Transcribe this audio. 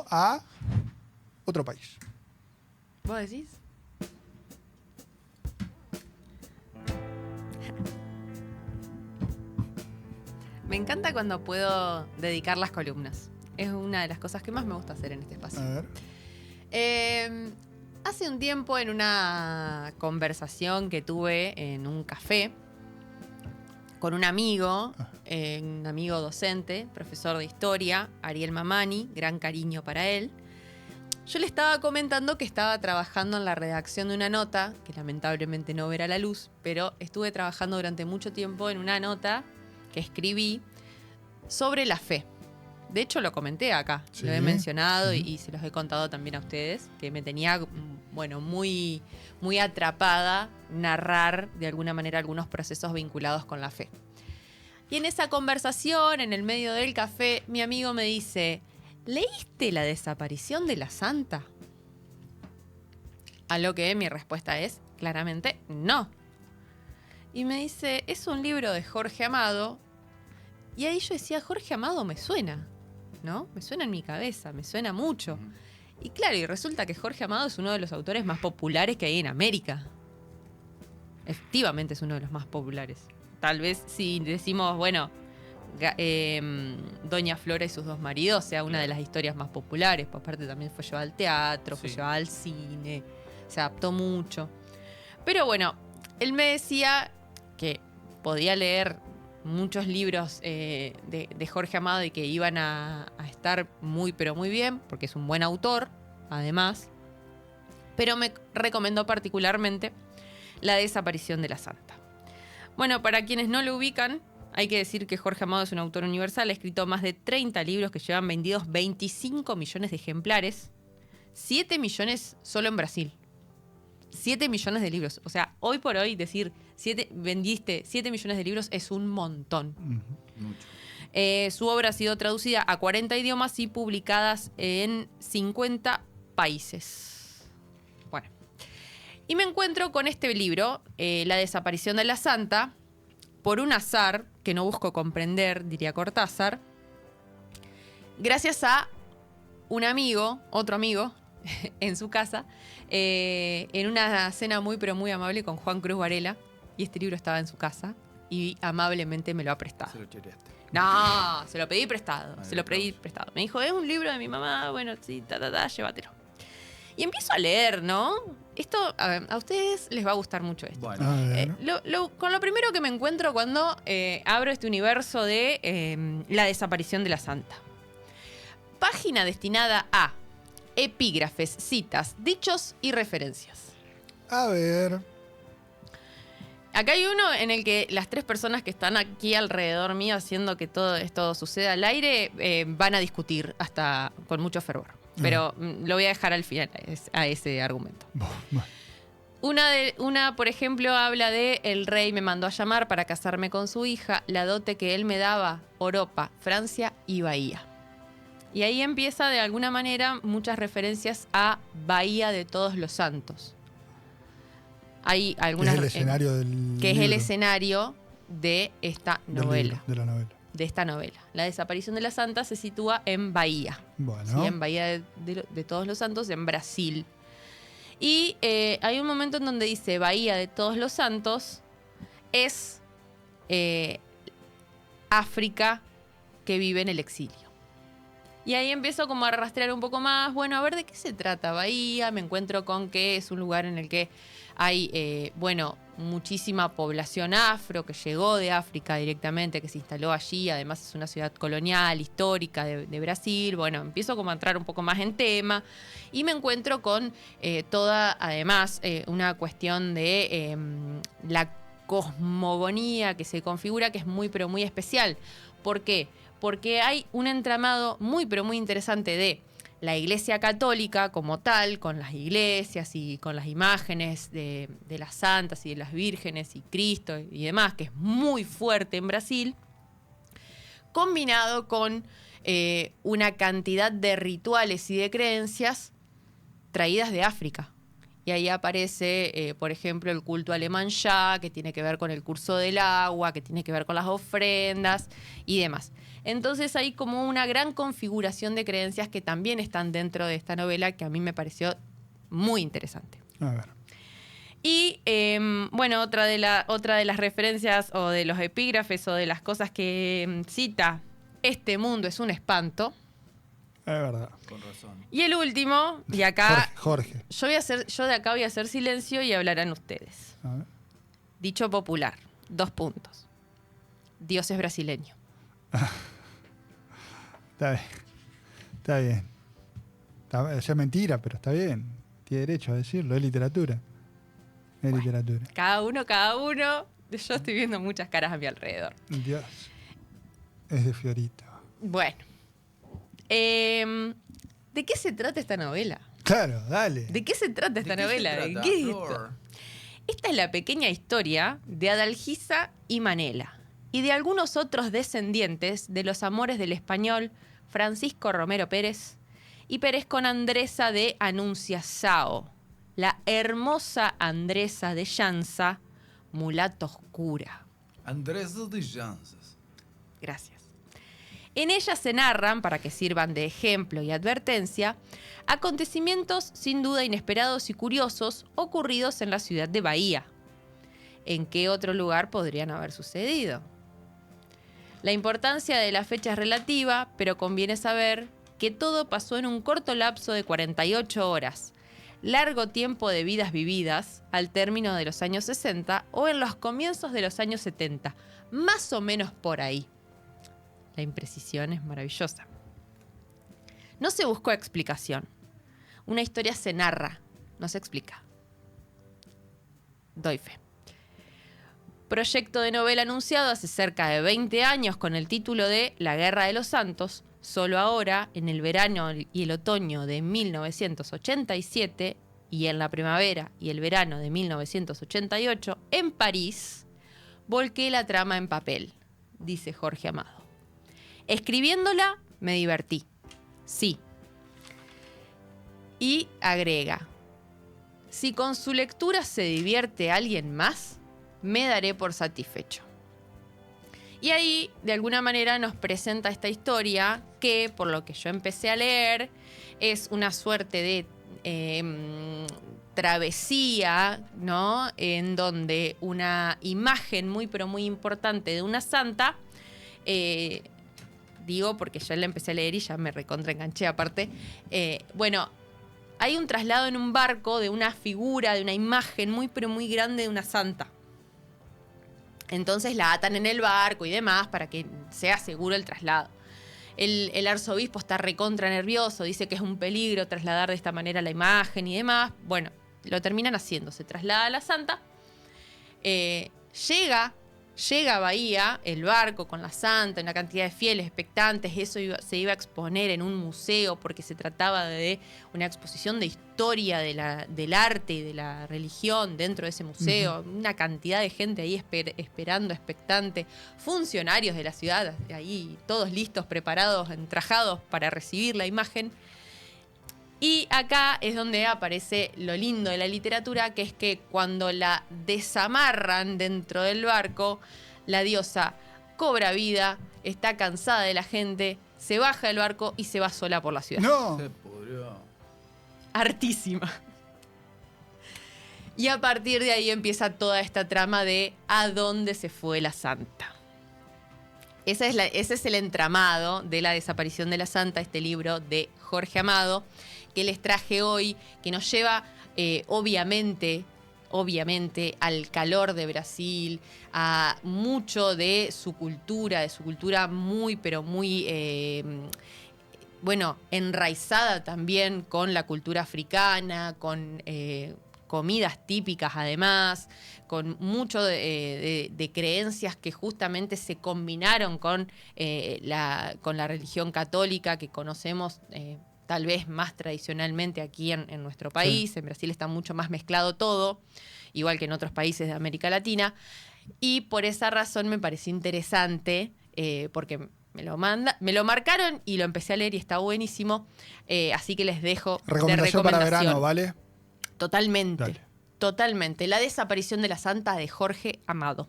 trasladado a otro país. ¿Vos decís? Me encanta cuando puedo dedicar las columnas. Es una de las cosas que más me gusta hacer en este espacio. A ver. Hace un tiempo, en una conversación que tuve en un café con un amigo docente, profesor de historia, Ariel Mamani, gran cariño para él, yo le estaba comentando que estaba trabajando en la redacción de una nota, que lamentablemente no verá la luz, pero estuve trabajando durante mucho tiempo en una nota que escribí sobre la fe. De hecho, lo comenté acá, Sí. lo he mencionado y se los he contado también a ustedes, que me tenía, bueno, muy, muy atrapada narrar de alguna manera algunos procesos vinculados con la fe. Y en esa conversación, en el medio del café, mi amigo me dice, ¿leíste La desaparición de la santa? A lo que mi respuesta es, claramente, no. Y me dice, es un libro de Jorge Amado. Y ahí yo decía, Jorge Amado me suena, ¿no? Me suena en mi cabeza, me suena mucho. Y claro, y resulta que Jorge Amado es uno de los autores más populares que hay en América. Efectivamente es uno de los más populares. Tal vez si decimos, bueno, Doña Flora y sus dos maridos sea una de las historias más populares. Por aparte también fue llevada al teatro, fue llevada al cine, se adaptó mucho. Pero bueno, él me decía que podía leer muchos libros de Jorge Amado y que iban a estar muy, pero muy bien, porque es un buen autor, además. Pero me recomendó particularmente La desaparición de la santa. Bueno, para quienes no lo ubican, hay que decir que Jorge Amado es un autor universal, ha escrito más de 30 libros que llevan vendidos 25 millones de ejemplares, 7 millones solo en Brasil. 7 millones de libros. O sea, hoy por hoy decir vendiste 7 millones de libros es un montón. Mucho. Su obra ha sido traducida a 40 idiomas y publicadas en 50 países. Bueno. Y me encuentro con este libro, La desaparición de la santa, por un azar que no busco comprender, diría Cortázar, gracias a un amigo, otro amigo, en su casa, en una cena muy pero muy amable con Juan Cruz Varela, y este libro estaba en su casa y amablemente me lo ha prestado. Se lo choreaste. No, se lo pedí prestado, Ay, se lo pedí aplausos. prestado. Me dijo, es un libro de mi mamá, bueno, sí, llévatelo. Y empiezo a leer, ¿no? Esto, a ustedes les va a gustar mucho esto. Bueno, A ver. Con lo primero que me encuentro cuando abro este universo de La desaparición de la santa. Página destinada a epígrafes, citas, dichos y referencias. A ver. Acá hay uno en el que las tres personas que están aquí alrededor mío haciendo que todo esto suceda al aire van a discutir hasta con mucho fervor. Pero lo voy a dejar al final a ese argumento. Una, por ejemplo, habla de el rey me mandó a llamar para casarme con su hija, la dote que él me daba, Europa, Francia y Bahía. Y ahí empieza de alguna manera muchas referencias a Bahía de Todos los Santos. Hay algunas Es el escenario del que es el libro, escenario de esta del novela. libro, de la novela. De esta novela. La desaparición de la santa se sitúa en Bahía. Bueno. ¿Sí? En Bahía de Todos los Santos, en Brasil. Y hay un momento en donde dice Bahía de Todos los Santos es África que vive en el exilio. Y ahí empiezo como a rastrear un poco más, bueno, a ver de qué se trata Bahía. Me encuentro con que es un lugar en el que hay, muchísima población afro que llegó de África directamente, que se instaló allí. Además es una ciudad colonial, histórica de Brasil. Bueno, empiezo como a entrar un poco más en tema y me encuentro con toda, además, una cuestión de la cosmogonía que se configura, que es muy, pero muy especial. ¿Por qué? Porque hay un entramado muy, pero muy interesante de la Iglesia Católica como tal, con las iglesias y con las imágenes de las santas y de las vírgenes y Cristo y demás, que es muy fuerte en Brasil, combinado con una cantidad de rituales y de creencias traídas de África. Y ahí aparece, por ejemplo, el culto al Iemanjá, que tiene que ver con el curso del agua, que tiene que ver con las ofrendas y demás. Entonces hay como una gran configuración de creencias que también están dentro de esta novela, que a mí me pareció muy interesante. A ver. Y bueno, otra de las referencias o de los epígrafes o de las cosas que cita: este mundo es un espanto. Es verdad. Con razón. Y el último, y acá Jorge. yo de acá voy a hacer silencio y hablarán ustedes. A ver. Dicho popular, 2 puntos. Dios es brasileño. Está bien. Está bien. Es mentira, pero está bien. Tiene derecho a decirlo. Es literatura. Es literatura. Cada uno. Yo estoy viendo muchas caras a mi alrededor. Dios. Es de Fiorito. Bueno. ¿De qué se trata esta novela? Claro, dale. ¿De qué se trata esta ¿De qué se novela? trata, ¿Qué es Flor? esto? Esta es la pequeña historia de Adalgisa y Manela y de algunos otros descendientes de los amores del español Francisco Romero Pérez y Pérez con Andresa de Anunciação, la hermosa Andresa de Llanza, mulata oscura. Andrés de Janses. Gracias. En ella se narran, para que sirvan de ejemplo y advertencia, acontecimientos sin duda inesperados y curiosos ocurridos en la ciudad de Bahía. ¿En qué otro lugar podrían haber sucedido? La importancia de la fecha es relativa, pero conviene saber que todo pasó en un corto lapso de 48 horas, largo tiempo de vidas vividas al término de los años 60 o en los comienzos de los años 70, más o menos por ahí. La imprecisión es maravillosa. No se buscó explicación. Una historia se narra, no se explica. Doy fe. Proyecto de novela anunciado hace cerca de 20 años con el título de La Guerra de los Santos. Solo ahora, en el verano y el otoño de 1987 y en la primavera y el verano de 1988, en París, volqué la trama en papel, dice Jorge Amado. Escribiéndola, me divertí. Sí. Y agrega: si con su lectura se divierte alguien más, me daré por satisfecho. Y ahí, de alguna manera, nos presenta esta historia que, por lo que yo empecé a leer, es una suerte de travesía, ¿no? En donde una imagen muy, pero muy importante de una santa, digo porque yo la empecé a leer y ya me recontraenganché aparte, bueno, hay un traslado en un barco de una figura, de una imagen muy, pero muy grande de una santa. Entonces la atan en el barco y demás para que sea seguro el traslado. El arzobispo está recontra nervioso, dice que es un peligro trasladar de esta manera la imagen y demás. Bueno, lo terminan haciendo, se traslada a la santa, llega a Bahía, el barco con la santa, una cantidad de fieles expectantes. Eso se iba a exponer en un museo porque se trataba de una exposición de historia del arte y de la religión dentro de ese museo. Uh-huh. Una cantidad de gente ahí esperando, expectante. Funcionarios de la ciudad ahí, todos listos, preparados, entrajados para recibir la imagen. Y acá es donde aparece lo lindo de la literatura, que es que cuando la desamarran dentro del barco, la diosa cobra vida, está cansada de la gente, se baja del barco y se va sola por la ciudad. ¡No! Se pudrió. Hartísima. Y a partir de ahí empieza toda esta trama de a dónde se fue la santa. Ese es el entramado de la desaparición de la santa, este libro de Jorge Amado, que les traje hoy, que nos lleva obviamente al calor de Brasil, a mucho de su cultura muy, pero muy, enraizada también con la cultura africana, con comidas típicas además, con mucho de creencias que justamente se combinaron con la religión católica que conocemos tal vez más tradicionalmente aquí en nuestro país. Sí. En Brasil está mucho más mezclado todo, igual que en otros países de América Latina. Y por esa razón me pareció interesante, porque me lo marcaron y lo empecé a leer y está buenísimo. Así que les dejo recomendación para verano, ¿vale? Totalmente. Dale. Totalmente. La desaparición de la santa de Jorge Amado.